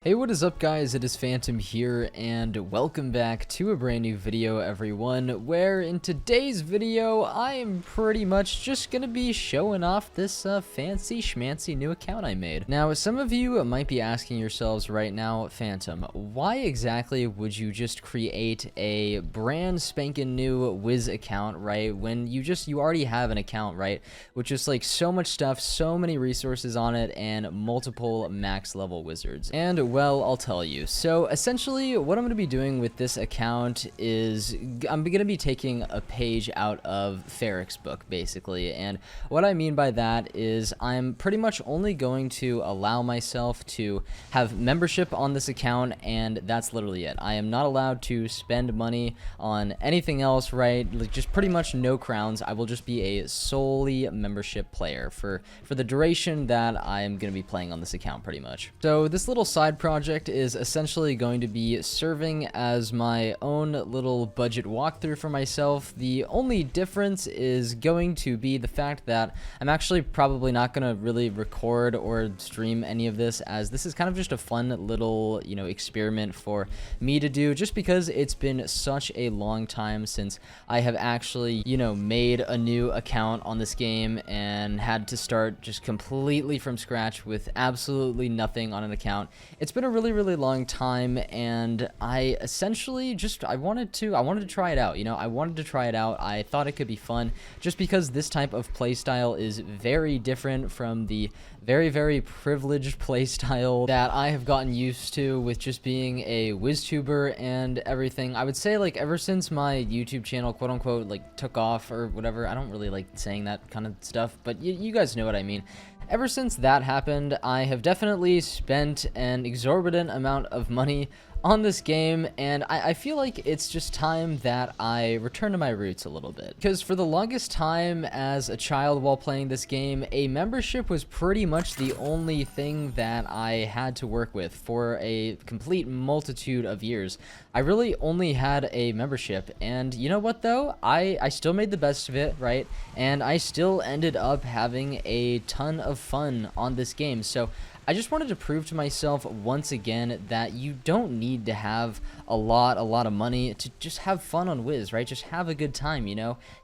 Hey, what is up guys, it is Phantom here, and welcome back to a brand new video everyone, where in today's video, I am pretty much just gonna be showing off this fancy schmancy new account I made. Now, some of you might be asking yourselves right now, Phantom, why exactly would you just create a brand spanking new Wiz account, right, when you already have an account, right, with just like so much stuff, so many resources on it, and multiple max level wizards. And well, I'll tell you. So essentially what I'm going to be doing with this account is I'm going to be taking a page out of Ferrick's book, basically. And what I mean by that is I'm pretty much only going to allow myself to have membership on this account, and that's literally it. I am not allowed to spend money on anything else, right? Like just pretty much no crowns. I will just be a solely membership player for the duration that I'm going to be playing on this account, pretty much. So this little side project is essentially going to be serving as my own little budget walkthrough for myself. The only difference is going to be the fact that I'm actually probably not going to really record or stream any of this, as this is kind of just a fun little, experiment for me to do, just because it's been such a long time since I have actually, made a new account on this game and had to start just completely from scratch with absolutely nothing on an account. It's been a really long time, and I essentially I wanted to try it out. I wanted to try it out. I thought it could be fun, just because this type of playstyle is very different from the very privileged playstyle that I have gotten used to with just being a WizTuber and everything. I would say, like, ever since my YouTube channel quote unquote like took off or whatever. I don't really like saying that kind of stuff, but you guys know what I mean. Ever since that happened, I have definitely spent an exorbitant amount of money on this game, and I feel like it's just time that I return to my roots a little bit. Because for the longest time as a child while playing this game, a membership was pretty much the only thing that I had to work with for a complete multitude of years. I really only had a membership, and you know what though? I still made the best of it, right? And I still ended up having a ton of fun on this game. So I just wanted to prove to myself once again that you don't need to have a lot of money to just have fun on Wiz, right? Just have a good time,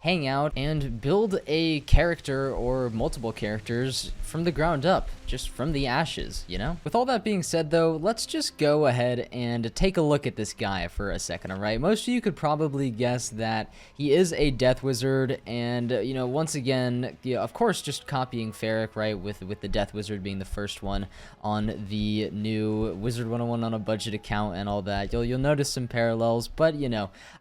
hang out and build a character or multiple characters from the ground up, just from the ashes, With all that being said though, let's just go ahead and take a look at this guy for a second, alright? Most of you could probably guess that he is a Death Wizard, and, once again, of course, just copying Ferrick, right? With the Death Wizard being the first one on the new Wizard101 on a budget account and all that. You'll notice some parallels, but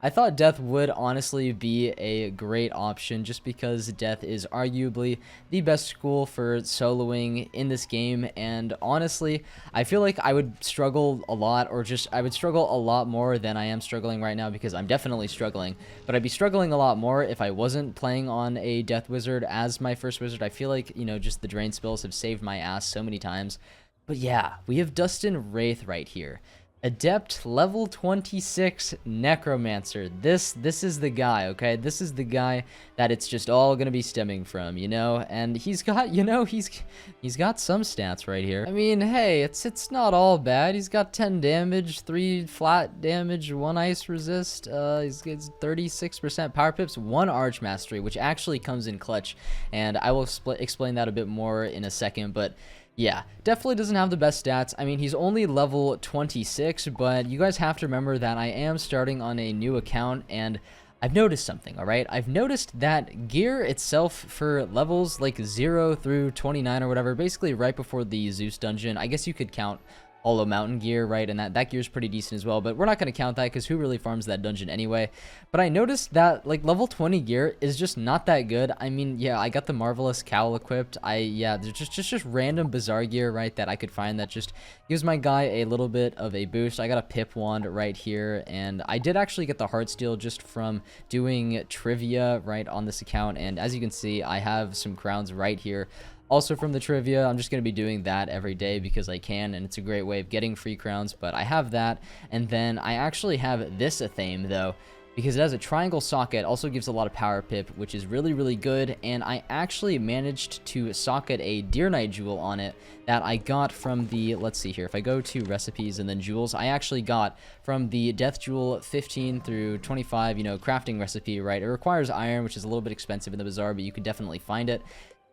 I thought Death would honestly be a great option, just because Death is arguably the best school for soloing in this game. And honestly, I feel like I would struggle a lot, or I would struggle a lot more than I am struggling right now, because I'm definitely struggling, but I'd be struggling a lot more if I wasn't playing on a Death Wizard as my first wizard. I feel like, just the drain spells have saved my ass so many times. But yeah, we have Dustin Wraith right here. Adept level 26 Necromancer. This is the guy, okay? This is the guy that it's just all gonna be stemming from, And he's got, he's got some stats right here. I mean, hey, it's not all bad. He's got 10 damage, 3 flat damage, 1 ice resist. He's got 36% power pips, 1 arch mastery, which actually comes in clutch, and I will explain that a bit more in a second. But yeah, definitely doesn't have the best stats. I mean, he's only level 26, but you guys have to remember that I am starting on a new account, and I've noticed something, alright? I've noticed that gear itself for levels like 0 through 29 or whatever, basically right before the Zeus dungeon, I guess you could count Hollow Mountain gear, right? And that gear's pretty decent as well, but we're not going to count that because who really farms that dungeon anyway? But I noticed that, like, level 20 gear is just not that good. I mean, yeah, I got the Marvelous Cowl equipped. There's just random bizarre gear, right, that I could find that just gives my guy a little bit of a boost. I got a Pip Wand right here, and I did actually get the Heartsteel just from doing trivia, right, on this account, and as you can see, I have some crowns right here. Also from the trivia, I'm just going to be doing that every day because I can, and it's a great way of getting free crowns, but I have that. And then I actually have this Athame, though. because it has a triangle socket, also gives a lot of power pip, which is really, really good. And I actually managed to socket a Deer Knight jewel on it that I got from the, let's see here, if I go to recipes and then jewels, I actually got from the Death Jewel 15 through 25, you know, crafting recipe, right? It requires iron, which is a little bit expensive in the bazaar, but you could definitely find it.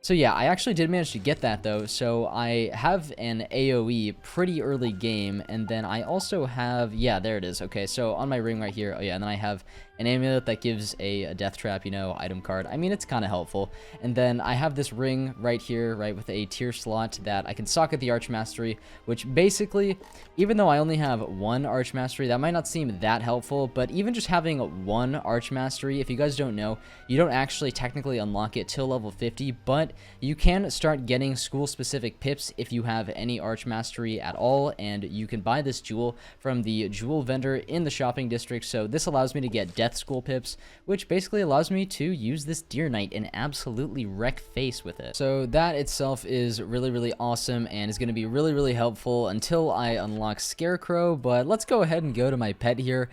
So yeah, I actually did manage to get that though, so I have an AoE pretty early game, and then I also have, yeah, there it is, okay, so on my ring right here, oh yeah, and then I have an amulet that gives a death trap, you know, item card. I mean, it's kind of helpful. And then I have this ring right here, right, with a tier slot that I can socket the Arch Mastery, which basically, even though I only have one Arch Mastery, that might not seem that helpful, but even just having one Arch Mastery, if you guys don't know, you don't actually technically unlock it till level 50, but you can start getting school-specific pips if you have any Arch Mastery at all, and you can buy this jewel from the jewel vendor in the shopping district, so this allows me to get Death School pips, which basically allows me to use this Deer Knight and absolutely wreck face with it. So that itself is really, really awesome and is going to be really, really helpful until I unlock Scarecrow, but let's go ahead and go to my pet here.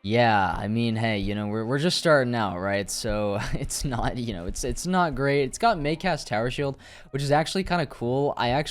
Yeah, I mean, hey, you know, we're just starting out, right? So it's not, you know, it's not great. It's got Maycast Tower Shield, which is actually kind of cool. I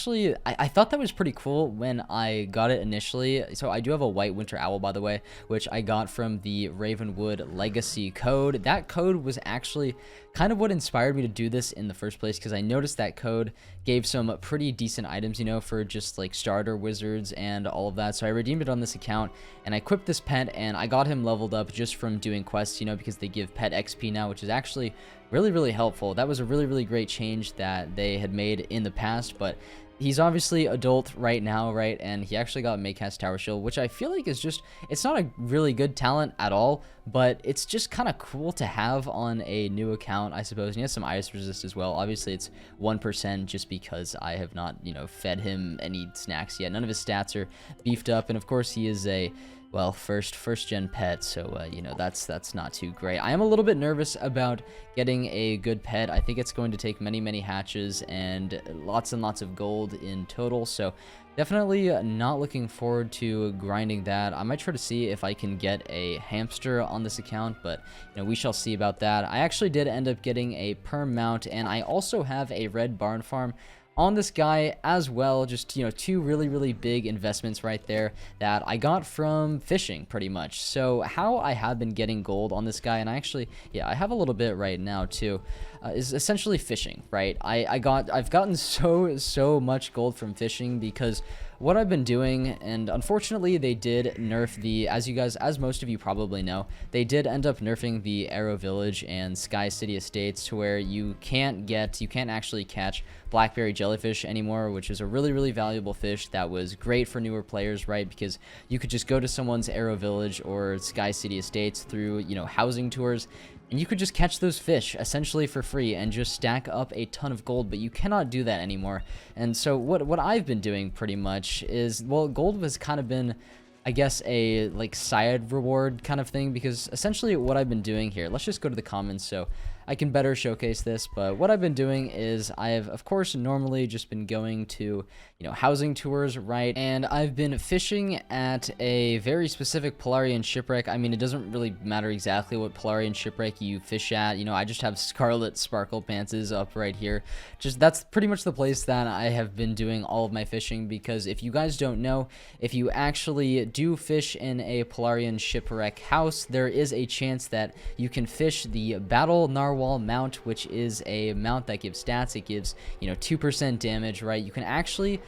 thought that was pretty cool when I got it initially. So I do have a White Winter Owl, by the way, which I got from the Ravenwood Legacy code. That code was actually kind of what inspired me to do this in the first place, because I noticed that code gave some pretty decent items, you know, for just like starter wizards and all of that. So I redeemed it on this account and I equipped this pet, and I got him leveled up just from doing quests, you know, because they give pet XP now, which is actually really, really helpful. That was a really, really great change that they had made in the past, but he's obviously adult right now, right? And he actually got Maycast Tower Shield, which I feel like is just, it's not a really good talent at all, but it's just kind of cool to have on a new account, I suppose. And he has some ice resist as well. Obviously, it's 1% just because I have not, you know, fed him any snacks yet. None of his stats are beefed up. And of course, he is a, well, first gen pet, so you know, that's not too great. I am a little bit nervous about getting a good pet. I think it's going to take many hatches and lots of gold in total, so definitely not looking forward to grinding that. I might try to see if I can get a hamster on this account, but you know, we shall see about that. I actually did end up getting a perm mount, and I also have a red barn farm on this guy as well. Just, you know, two really big investments right there that I got from fishing pretty much. So how I have been getting gold on this guy, and I actually, yeah, I have a little bit right now too, is essentially fishing, right? I've gotten so much gold from fishing because what I've been doing, and unfortunately they did nerf the, as most of you probably know, they did end up nerfing the Arrow Village and Sky City Estates to where you can't actually catch blackberry jellyfish anymore, which is a really valuable fish that was great for newer players, right? Because you could just go to someone's Arrow Village or Sky City Estates through, you know, housing tours, and you could just catch those fish essentially for free and just stack up a ton of gold, but you cannot do that anymore. And so what I've been doing pretty much is, well, gold has kind of been, I guess, a like side reward kind of thing, because essentially what I've been doing here, let's just go to the comments so I can better showcase this. But what I've been doing is I have, of course, normally just been going to, you know, housing tours, right? And I've been fishing at a very specific Polarian shipwreck. I mean, it doesn't really matter exactly what Polarian shipwreck you fish at. You know, I just have Scarlet Sparkle Pantses up right here. Just, that's pretty much the place that I have been doing all of my fishing, because if you guys don't know, if you actually do fish in a Polarian shipwreck house, there is a chance that you can fish the Battle Narwhal mount, which is a mount that gives stats. It gives, you know, 2% damage, right? You can actually,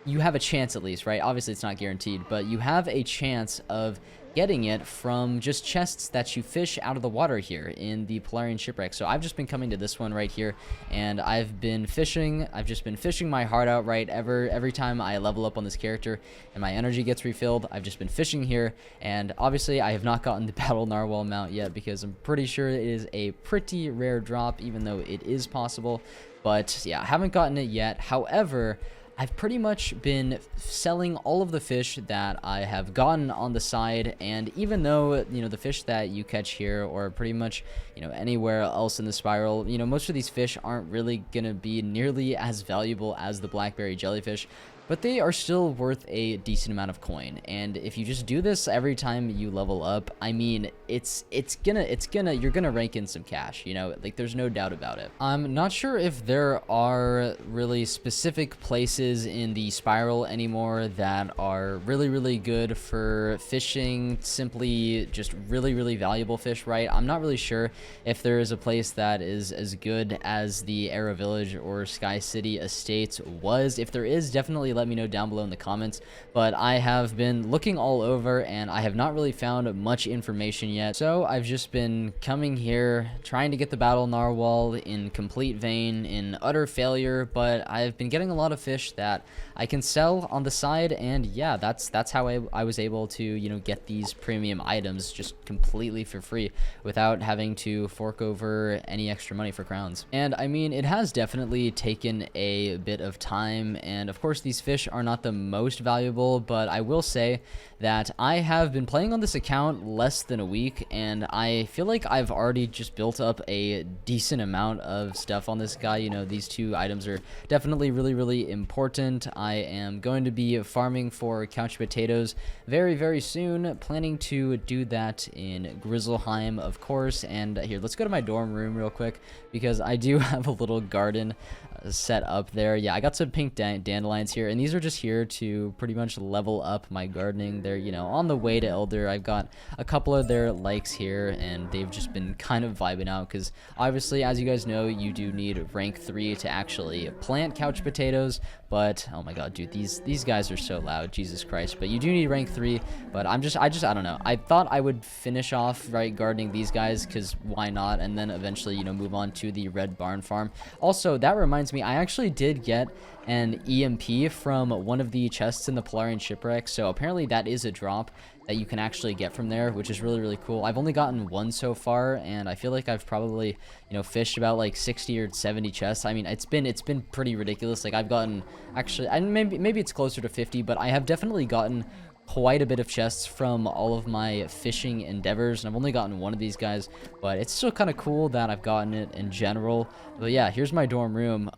you have a chance at least, right? Obviously it's not guaranteed, but you have a chance of getting it from just chests that you fish out of the water here in the Polarian shipwreck. So I've just been coming to this one right here, and I've just been fishing my heart out, right? Every time I level up on this character and my energy gets refilled, I've just been fishing here. And obviously I have not gotten the Battle Narwhal mount yet, because I'm pretty sure it is a pretty rare drop, even though it is possible. But yeah, I haven't gotten it yet. However, I've pretty much been selling all of the fish that I have gotten on the side, and even though, you know, the fish that you catch here or pretty much, you know, anywhere else in the spiral, you know, most of these fish aren't really gonna be nearly as valuable as the blackberry jellyfish, but they are still worth a decent amount of coin. And if you just do this every time you level up, I mean, you're gonna rake in some cash, you know, like there's no doubt about it. I'm not sure if there are really specific places in the spiral anymore that are really good for fishing simply just really valuable fish, right? I'm not really sure if there is a place that is as good as the Arrow Village or Sky City Estates was. If there is, definitely let me know down below in the comments, but I have been looking all over and I have not really found much information yet. So I've just been coming here trying to get the battle narwhal in complete vain, in utter failure, but I've been getting a lot of fish that I can sell on the side, and yeah, that's how I was able to, you know, get these premium items just completely for free without having to fork over any extra money for crowns. And I mean, it has definitely taken a bit of time, and of course these fish are not the most valuable, but I will say that I have been playing on this account less than a week, and I feel like I've already just built up a decent amount of stuff on this guy. You know, these two items are definitely really important. I am going to be farming for couch potatoes very soon, planning to do that in Grizzleheim, of course. And here, let's go to my dorm room real quick, because I do have a little garden set up there. Yeah, I got some pink dandelions here, and these are just here to pretty much level up my gardening. They're, you know, on the way to Elder. I've got a couple of their likes here, and they've just been kind of vibing out, because obviously, as you guys know, you do need rank 3 to actually plant couch potatoes. But oh my god, dude, these guys are so loud, Jesus Christ. But you do need rank 3, but I don't know. I thought I would finish off right gardening these guys, because why not, and then eventually, you know, move on to the red barn farm. Also, that reminds me, I actually did get an EMP from one of the chests in the Polarian Shipwreck, so apparently that is a drop that you can actually get from there, which is really cool. I've only gotten one so far, and I feel like I've probably, you know, fished about like 60 or 70 chests. I mean, it's been pretty ridiculous. Like, I've gotten, actually, and maybe it's closer to 50, but I have definitely gotten quite a bit of chests from all of my fishing endeavors, and I've only gotten one of these guys, but it's still kind of cool that I've gotten it in general. But yeah, here's my dorm room.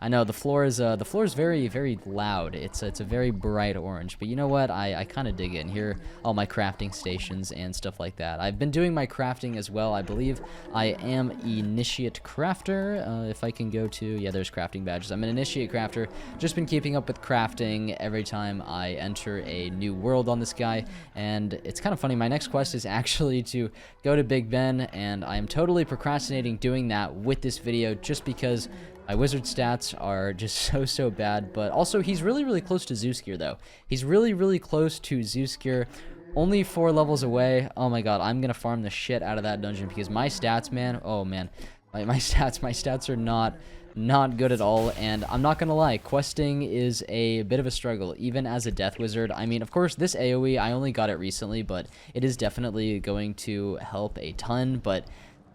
I know the floor is very loud. It's a very bright orange, but you know what? I kind of dig it. And here, all my crafting stations and stuff like that. I've been doing my crafting as well. I believe I am Initiate Crafter. If I can go to, yeah, there's crafting badges. I'm an Initiate Crafter. Just been keeping up with crafting every time I enter a new world on this guy, and it's kind of funny. My next quest is actually to go to Big Ben, and I'm totally procrastinating doing that with this video just because my wizard stats are just so bad. But also, he's really close to Zeus Gear, though. He's really close to Zeus Gear, only 4 levels away. Oh my god, I'm gonna farm the shit out of that dungeon, because my stats, man, oh man, my stats are not good at all. And I'm not gonna lie, questing is a bit of a struggle, even as a death wizard. I mean, of course, this AoE, I only got it recently, but it is definitely going to help a ton. But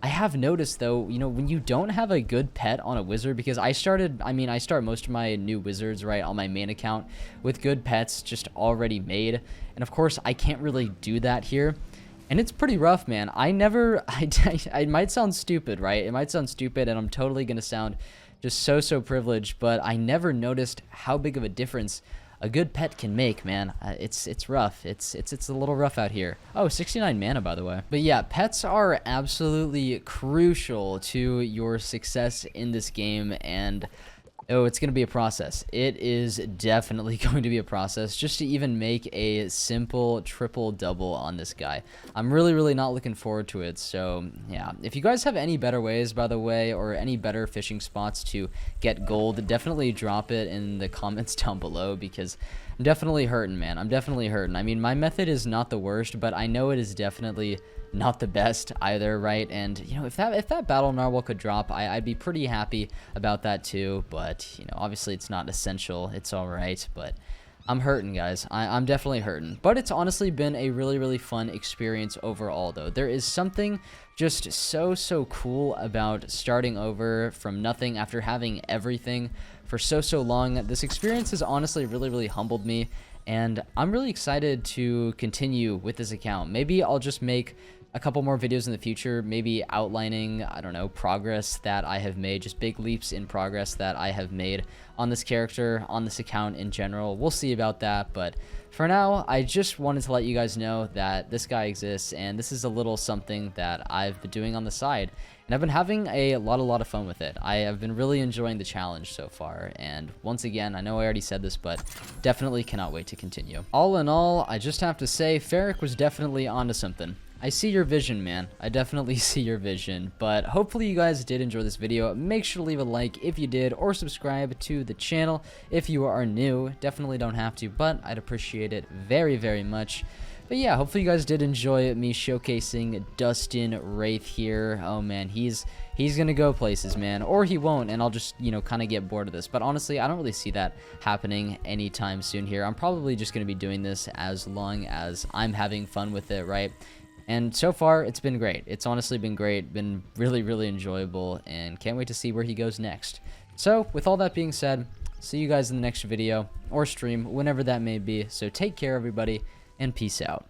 I have noticed, though, you know, when you don't have a good pet on a wizard, because I start most of my new wizards, right, on my main account with good pets just already made, and of course, I can't really do that here. And it's pretty rough, man. I might sound stupid, right? It might sound stupid, and I'm totally gonna sound just so privileged, but I never noticed how big of a difference a good pet can make, man. It's rough. It's a little rough out here. Oh, 69 mana, by the way. But yeah, pets are absolutely crucial to your success in this game, and oh, it's going to be a process. It is definitely going to be a process just to even make a simple triple-double on this guy. I'm really not looking forward to it. So yeah, if you guys have any better ways, by the way, or any better fishing spots to get gold, definitely drop it in the comments down below, because I'm definitely hurting, man. I'm definitely hurting. I mean, my method is not the worst, but I know it is definitely not the best either, right? And you know, if that battle narwhal could drop, I'd be pretty happy about that too. But you know, obviously it's not essential. It's all right, but I'm hurting, guys. I'm definitely hurting. But it's honestly been a really fun experience overall, though. There is something just so cool about starting over from nothing after having everything for so long. This experience has honestly really humbled me, and I'm really excited to continue with this account. Maybe I'll just make a couple more videos in the future, maybe outlining, I don't know, progress that I have made, just big leaps in progress that I have made on this character, on this account in general. We'll see about that, but for now, I just wanted to let you guys know that this guy exists, and this is a little something that I've been doing on the side, and I've been having a lot of fun with it. I have been really enjoying the challenge so far, and once again, I know I already said this, but definitely cannot wait to continue. All in all, I just have to say, Ferric was definitely onto something. I see your vision, man. I definitely see your vision, but hopefully you guys did enjoy this video. Make sure to leave a like if you did, or subscribe to the channel if you are new. Definitely don't have to, but I'd appreciate it very, very much. But yeah, hopefully you guys did enjoy me showcasing Dustin Wraith here. Oh man, he's gonna go places, man, or he won't, and I'll just, you know, kind of get bored of this. But honestly, I don't really see that happening anytime soon here. I'm probably just gonna be doing this as long as I'm having fun with it, right? And so far, it's been great. It's honestly been great, been really, really enjoyable, and can't wait to see where he goes next. So, with all that being said, see you guys in the next video, or stream, whenever that may be. So take care, everybody, and peace out.